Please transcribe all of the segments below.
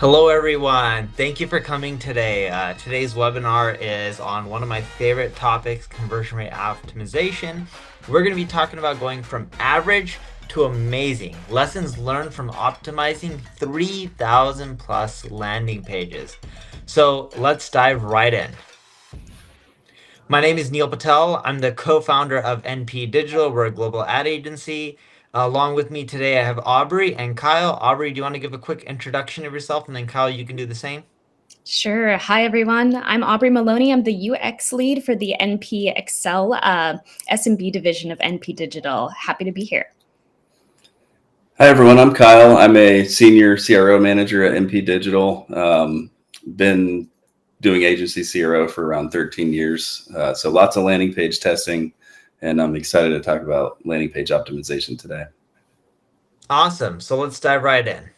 Hello, everyone. Thank you for coming today. Today's webinar is on one of my favorite topics, conversion rate optimization. We're going to be talking about going from average to amazing. Lessons learned from optimizing 3,000 plus landing pages. So let's dive right in. My name is Neil Patel. I'm the co-founder of NP Digital. We're a global ad agency. Along with me today, I have Aubrey and Kyle. Aubrey, do you want to give a quick introduction of yourself? And then Kyle, you can do the same. Sure. Hi, everyone. I'm Aubrey Maloney. I'm the UX lead for the NP Excel SMB division of NP Digital. Happy to be here. Hi, everyone. I'm Kyle. I'm a senior CRO manager at NP Digital. Been doing agency CRO for around 13 years. So lots of landing page testing, and I'm excited to talk about landing page optimization today. Awesome. So let's dive right in.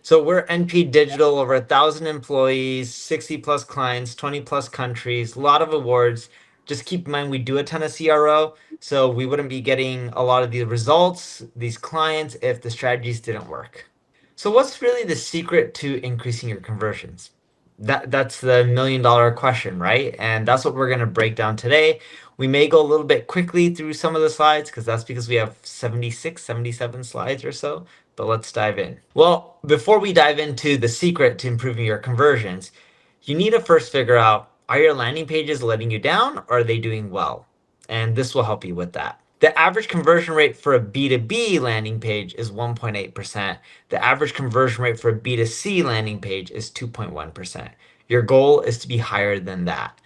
So we're NP Digital, over 1,000 employees, 60 plus clients, 20 plus countries, a lot of awards. Just keep in mind, we do a ton of CRO, so we wouldn't be getting a lot of the results, these clients, if the strategies didn't work. So what's really the secret to increasing your conversions? That's the $1,000,000 question, right? And that's what we're going to break down today. We may go a little bit quickly through some of the slides because that's because we have 76, 77 slides or so, but let's dive in. Well, before we dive into the secret to improving your conversions, you need to first figure out, are your landing pages letting you down or are they doing well? And this will help you with that. The average conversion rate for a B2B landing page is 1.8%. The average conversion rate for a B2C landing page is 2.1%. Your goal is to be higher than that.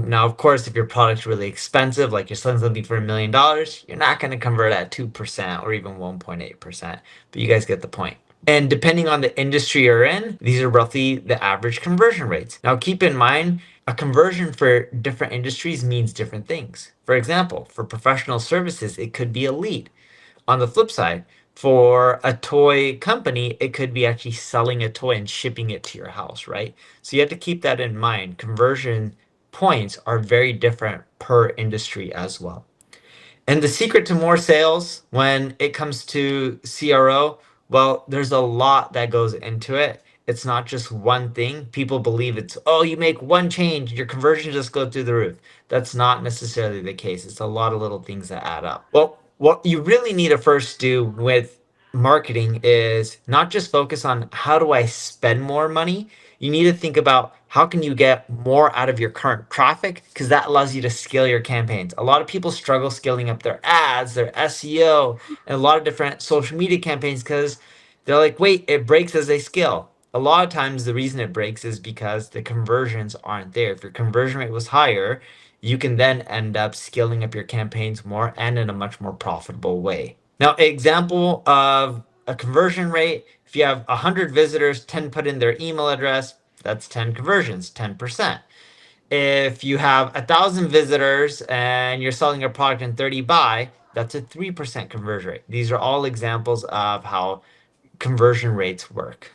Now, of course, if your product's really expensive, like you're selling something for $1,000,000, you're not going to convert at 2% or even 1.8%. But you guys get the point. And depending on the industry you're in, these are roughly the average conversion rates. Now, keep in mind, a conversion for different industries means different things. For example, for professional services, it could be a lead. On the flip side, for a toy company, it could be actually selling a toy and shipping it to your house, right? So you have to keep that in mind. Conversion points are very different per industry as well. And the secret to more sales when it comes to CRO, well, there's a lot that goes into it. It's not just one thing. People believe it's, oh, you make one change, your conversion just go through the roof. That's not necessarily the case. It's a lot of little things that add up. Well, what you really need to first do with marketing is not just focus on how do I spend more money. You need to think about how can you get more out of your current traffic, because that allows you to scale your campaigns. A lot of people struggle scaling up their ads, their SEO, and a lot of different social media campaigns because they're like, wait, it breaks as they scale. A lot of times the reason it breaks is because the conversions aren't there. If your conversion rate was higher, you can then end up scaling up your campaigns more and in a much more profitable way. Now, example of a conversion rate, if you have 100 visitors, 10 put in their email address, that's 10 conversions, 10%. If you have 1,000 visitors and you're selling a product and 30 buy, that's a 3% conversion rate. These are all examples of how conversion rates work.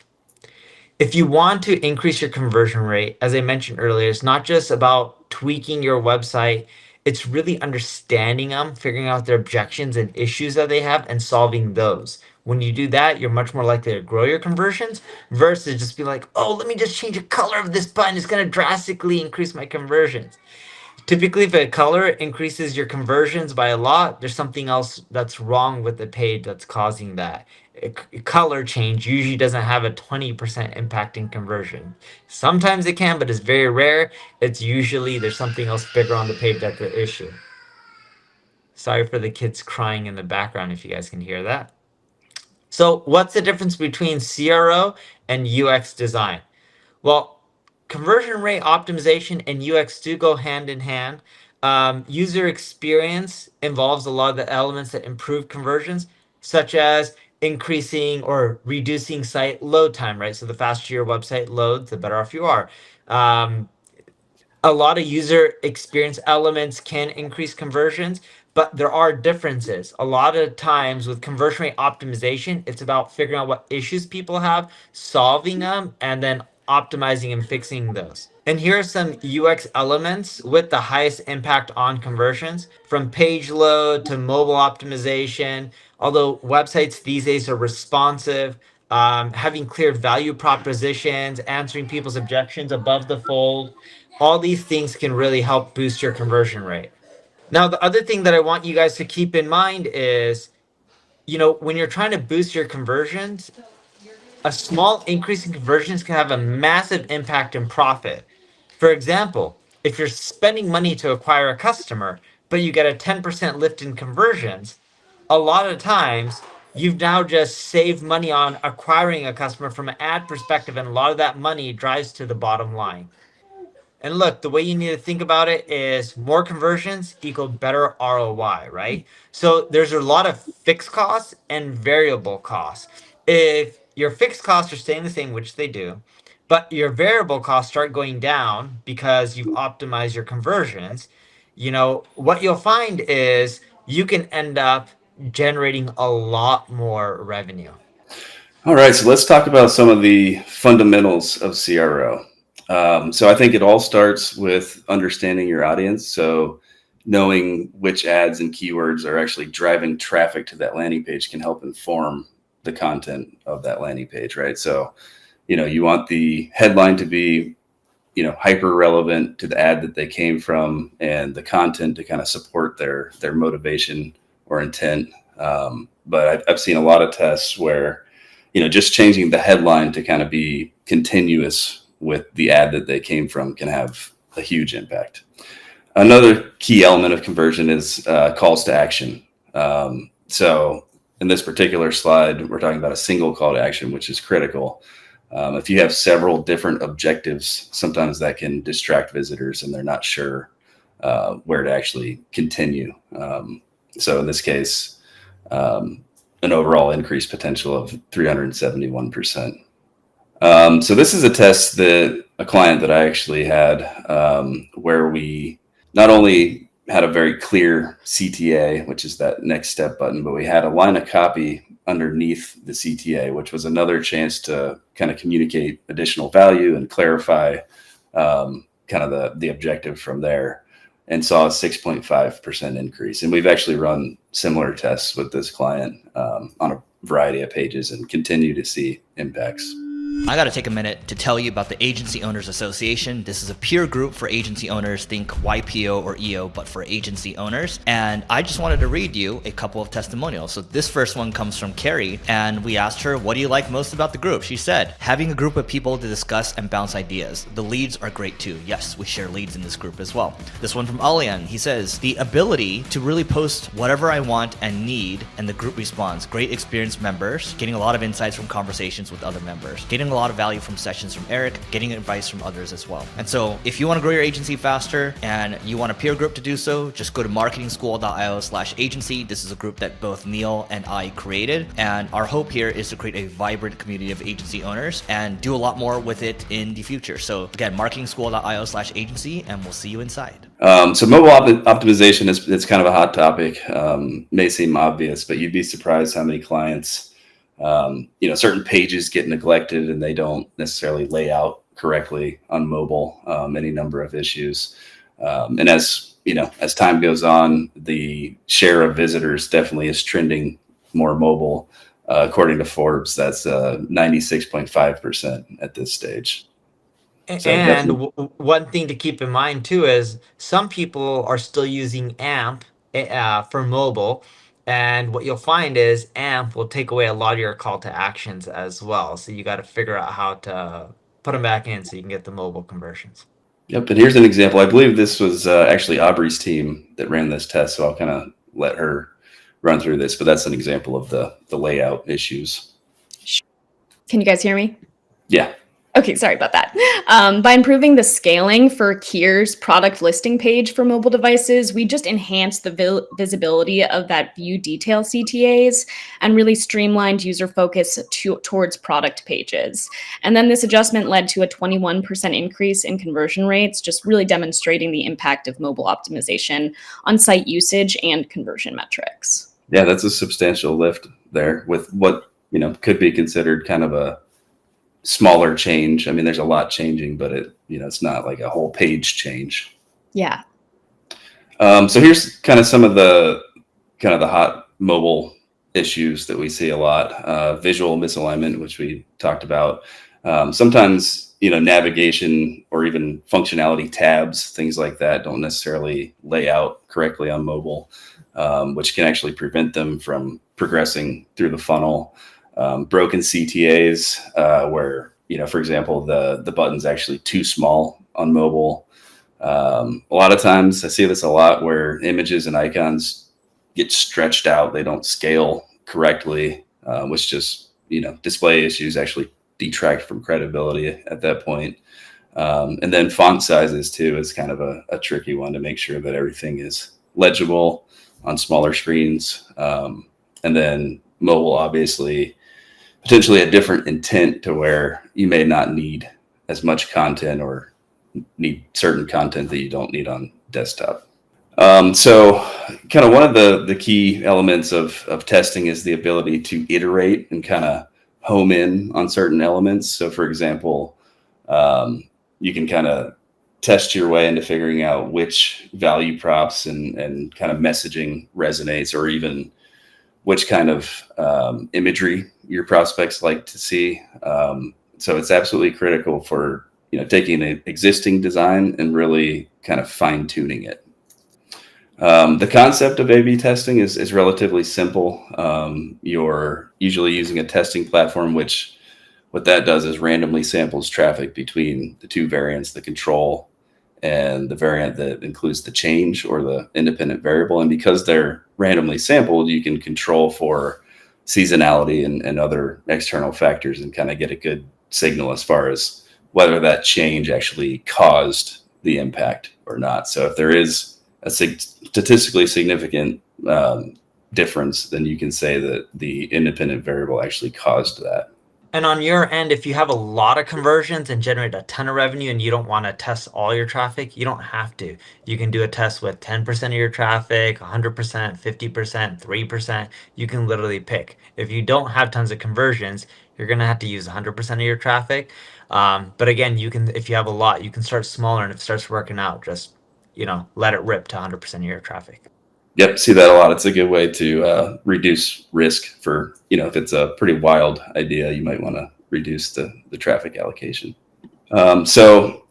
If you want to increase your conversion rate, as I mentioned earlier, it's not just about tweaking your website. It's really understanding them, figuring out their objections and issues that they have, and solving those. When you do that, you're much more likely to grow your conversions versus just be like, oh, let me just change the color of this button. It's going to drastically increase my conversions. Typically, if a color increases your conversions by a lot, there's something else that's wrong with the page that's causing that. Color change usually doesn't have a 20% impact in conversion. Sometimes it can, but it's very rare. It's usually there's something else bigger on the page that's the issue. Sorry for the kids crying in the background if you guys can hear that. So what's the difference between CRO and UX design? Well, conversion rate optimization and UX do go hand in hand. User experience involves a lot of the elements that improve conversions, such as increasing or reducing site load time, right? So the faster your website loads, the better off you are. A lot of user experience elements can increase conversions, but there are differences. A lot of times with conversion rate optimization, it's about figuring out what issues people have, solving them, and then optimizing and fixing those. And here are some UX elements with the highest impact on conversions, from page load to mobile optimization. Although websites these days are responsive, having clear value propositions, answering people's objections above the fold. All these things can really help boost your conversion rate. Now, the other thing that I want you guys to keep in mind is, when you're trying to boost your conversions, a small increase in conversions can have a massive impact in profit. For example, if you're spending money to acquire a customer, but you get a 10% lift in conversions, a lot of times you've now just saved money on acquiring a customer from an ad perspective, and a lot of that money drives to the bottom line. And look, the way you need to think about it is more conversions equal better ROI, right? So there's a lot of fixed costs and variable costs. If your fixed costs are staying the same, which they do, but your variable costs start going down because you've optimized your conversions, what you'll find is you can end up generating a lot more revenue. All right, so let's talk about some of the fundamentals of CRO. So I think it all starts with understanding your audience. So knowing which ads and keywords are actually driving traffic to that landing page can help inform the content of that landing page, right? So, you want the headline to be, hyper relevant to the ad that they came from, and the content to kind of support their motivation or intent. But I've seen a lot of tests where, just changing the headline to kind of be continuous with the ad that they came from can have a huge impact. Another key element of conversion is calls to action. So in this particular slide, we're talking about a single call to action, which is critical. If you have several different objectives, sometimes that can distract visitors and they're not sure where to actually continue. So in this case, an overall increase potential of 371%. So this is a test that a client that I actually had, where we not only had a very clear CTA, which is that next step button, but we had a line of copy underneath the CTA, which was another chance to kind of communicate additional value and clarify kind of the objective from there, and saw a 6.5% increase. And we've actually run similar tests with this client on a variety of pages and continue to see impacts. I got to take a minute to tell you about the Agency Owners Association. This is a peer group for agency owners, think YPO or EO, but for agency owners. And I just wanted to read you a couple of testimonials. So this first one comes from Carrie, and we asked her, what do you like most about the group? She said, having a group of people to discuss and bounce ideas. The leads are great too. Yes, we share leads in this group as well. This one from Alian, he says, the ability to really post whatever I want and need, and the group responds. Great experienced members, getting a lot of insights from conversations with other members, getting a lot of value from sessions from Eric, getting advice from others as well. And so if you want to grow your agency faster and you want a peer group to do so, just go to marketingschool.io/agency. This is a group that both Neil and I created. And our hope here is to create a vibrant community of agency owners and do a lot more with it in the future. So again, marketingschool.io/agency, and we'll see you inside. So mobile optimization is kind of a hot topic. May seem obvious, but you'd be surprised how many clients, certain pages get neglected and they don't necessarily lay out correctly on mobile, any number of issues. And as time goes on, the share of visitors definitely is trending more mobile. According to Forbes, that's 96.5% at this stage. So and one thing to keep in mind too is some people are still using AMP for mobile. And what you'll find is AMP will take away a lot of your call to actions as well. So you got to figure out how to put them back in so you can get the mobile conversions. Yep. And here's an example. I believe this was actually Aubrey's team that ran this test. So I'll kind of let her run through this. But that's an example of the layout issues. Can you guys hear me? Yeah. Okay, sorry about that. By improving the scaling for Kier's product listing page for mobile devices, we just enhanced the visibility of that view detail CTAs and really streamlined user focus towards product pages. And then this adjustment led to a 21% increase in conversion rates, just really demonstrating the impact of mobile optimization on site usage and conversion metrics. Yeah, that's a substantial lift there with what, could be considered kind of a smaller change. I mean, there's a lot changing, but it's not like a whole page change. Yeah. So here's kind of some of the hot mobile issues that we see a lot. Visual misalignment, which we talked about. Sometimes, navigation or even functionality tabs, things like that, don't necessarily lay out correctly on mobile, which can actually prevent them from progressing through the funnel. Broken CTAs, where, for example, the button's actually too small on mobile. A lot of times I see this a lot where images and icons get stretched out. They don't scale correctly, which just, display issues actually detract from credibility at that point. And then font sizes too is kind of a tricky one to make sure that everything is legible on smaller screens. And then mobile, obviously, potentially a different intent to where you may not need as much content or need certain content that you don't need on desktop. So kind of one of the key elements of testing is the ability to iterate and kind of home in on certain elements. So for example, you can kind of test your way into figuring out which value props and kind of messaging resonates, or even which kind of imagery your prospects like to see. So it's absolutely critical for taking an existing design and really kind of fine tuning it. The concept of A/B testing is relatively simple. You're usually using a testing platform, which what that does is randomly samples traffic between the two variants, the control and the variant that includes the change or the independent variable. And because they're randomly sampled, you can control for seasonality and other external factors and kind of get a good signal as far as whether that change actually caused the impact or not. So if there is a statistically significant difference, then you can say that the independent variable actually caused that. And on your end, if you have a lot of conversions and generate a ton of revenue and you don't want to test all your traffic, you don't have to. You can do a test with 10% of your traffic, 100%, 50%, 3%. You can literally pick. If you don't have tons of conversions, you're going to have to use 100% of your traffic. But again, you can, if you have a lot, you can start smaller, and if it starts working out, just, let it rip to 100% of your traffic. Yep, see that a lot. It's a good way to reduce risk for, if it's a pretty wild idea, you might want to reduce the traffic allocation. So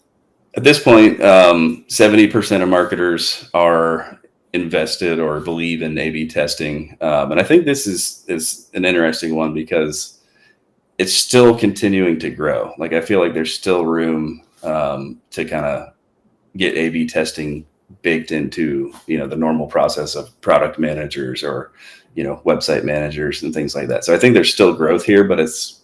at this point, 70% of marketers are invested or believe in A/B testing. And I think this is an interesting one because it's still continuing to grow. Like, I feel like there's still room to kind of get A/B testing baked into the normal process of product managers or website managers and things like that. So I think there's still growth here, but it's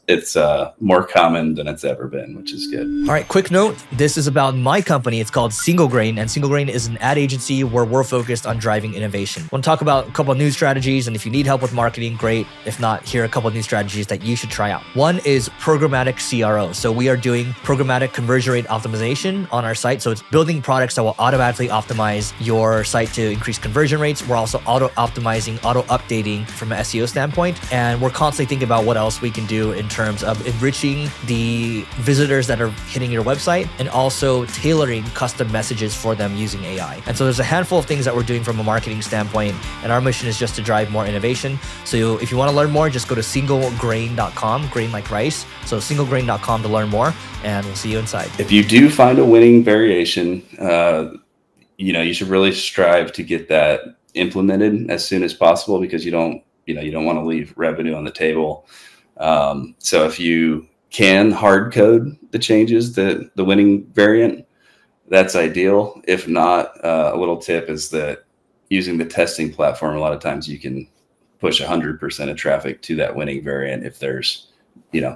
more common than it's ever been, which is good. All right, quick note. This is about my company. It's called Single Grain, and Single Grain is an ad agency where we're focused on driving innovation. I want to talk about a couple of new strategies, and if you need help with marketing, great. If not, here are a couple of new strategies that you should try out. One is programmatic CRO. So we are doing programmatic conversion rate optimization on our site. So it's building products that will automatically optimize your site to increase conversion rates. We're also auto-optimizing, auto-updating from an SEO standpoint, and we're constantly thinking about what else we can do in terms of enriching the visitors that are hitting your website and also tailoring custom messages for them using AI. And so there's a handful of things that we're doing from a marketing standpoint, and our mission is just to drive more innovation. So if you want to learn more, just go to singlegrain.com, grain like rice. So singlegrain.com to learn more, and we'll see you inside. If you do find a winning variation, you should really strive to get that implemented as soon as possible, because you don't want to leave revenue on the table. So if you can hard code the changes, the winning variant, that's ideal. If not, a little tip is that using the testing platform, a lot of times you can push 100% of traffic to that winning variant if there's,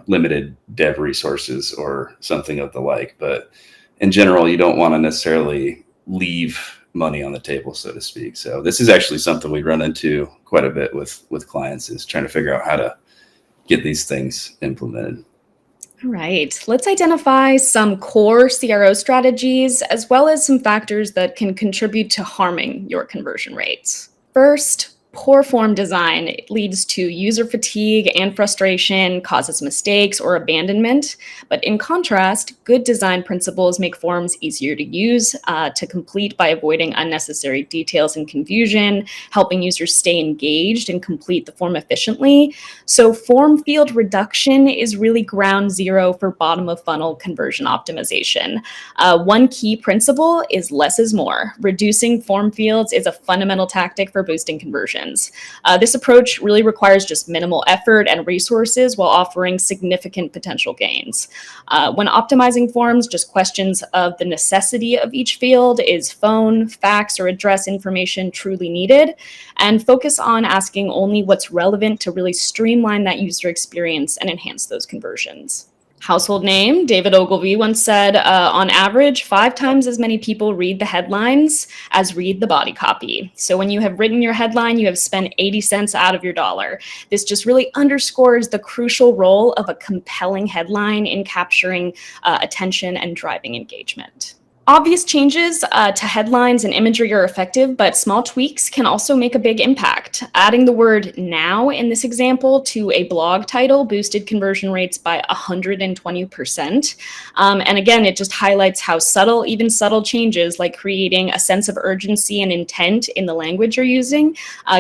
limited dev resources or something of the like. But in general, you don't want to necessarily leave money on the table, so to speak. So this is actually something we run into quite a bit with clients, is trying to figure out how to get these things implemented. All right, let's identify some core CRO strategies as well as some factors that can contribute to harming your conversion rates. First, Poor form design leads to user fatigue and frustration, causes mistakes or abandonment. But in contrast, good design principles make forms easier to use, to complete by avoiding unnecessary details and confusion, helping users stay engaged and complete the form efficiently. So form field reduction is really ground zero for bottom of funnel conversion optimization. One key principle is less is more. Reducing form fields is a fundamental tactic for boosting conversion. This approach really requires just minimal effort and resources while offering significant potential gains. When optimizing forms, just questions of the necessity of each field. Is phone, fax, or address information truly needed? And focus on asking only what's relevant to really streamline that user experience and enhance those conversions. Household name, David Ogilvy once said, on average, 5 times as many people read the headlines as read the body copy. So when you have written your headline, you have spent 80 cents out of your dollar. This just really underscores the crucial role of a compelling headline in capturing attention and driving engagement. Obvious changes to headlines and imagery are effective, but small tweaks can also make a big impact. Adding the word now in this example to a blog title boosted conversion rates by 120%. And again, it just highlights how subtle, even subtle changes like creating a sense of urgency and intent in the language you're using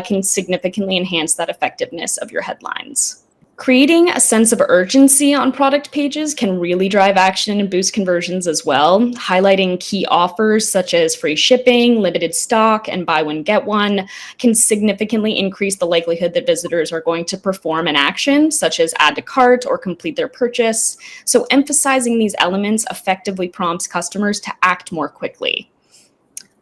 can significantly enhance that effectiveness of your headlines. Creating a sense of urgency on product pages can really drive action and boost conversions as well. Highlighting key offers such as free shipping, limited stock, and buy one, get one can significantly increase the likelihood that visitors are going to perform an action, such as add to cart or complete their purchase. So emphasizing these elements effectively prompts customers to act more quickly.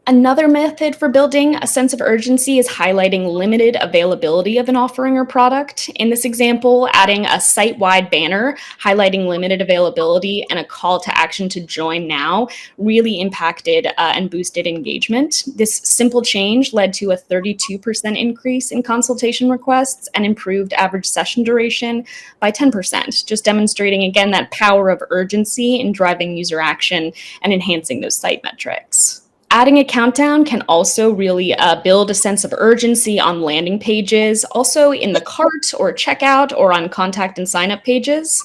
Another method for building a sense of urgency is highlighting limited availability of an offering or product. In this example, adding a site-wide banner highlighting limited availability and a call to action to join now really impacted and boosted engagement. This simple change led to a 32% increase in consultation requests and improved average session duration by 10%, just demonstrating again that power of urgency in driving user action and enhancing those site metrics. Adding a countdown can also really build a sense of urgency on landing pages, also in the cart or checkout or on contact and sign up pages.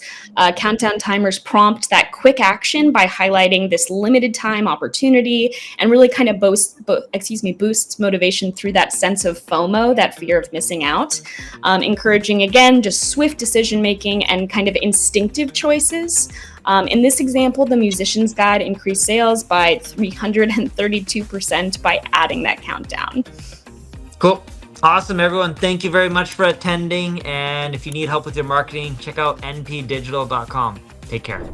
Countdown timers prompt that quick action by highlighting this limited time opportunity and really kind of boosts motivation through that sense of FOMO, that fear of missing out, encouraging again just swift decision making and kind of instinctive choices. In this example, the Musician's Guide increased sales by 332% by adding that countdown. Cool. Awesome, everyone. Thank you very much for attending. And if you need help with your marketing, check out npdigital.com. Take care.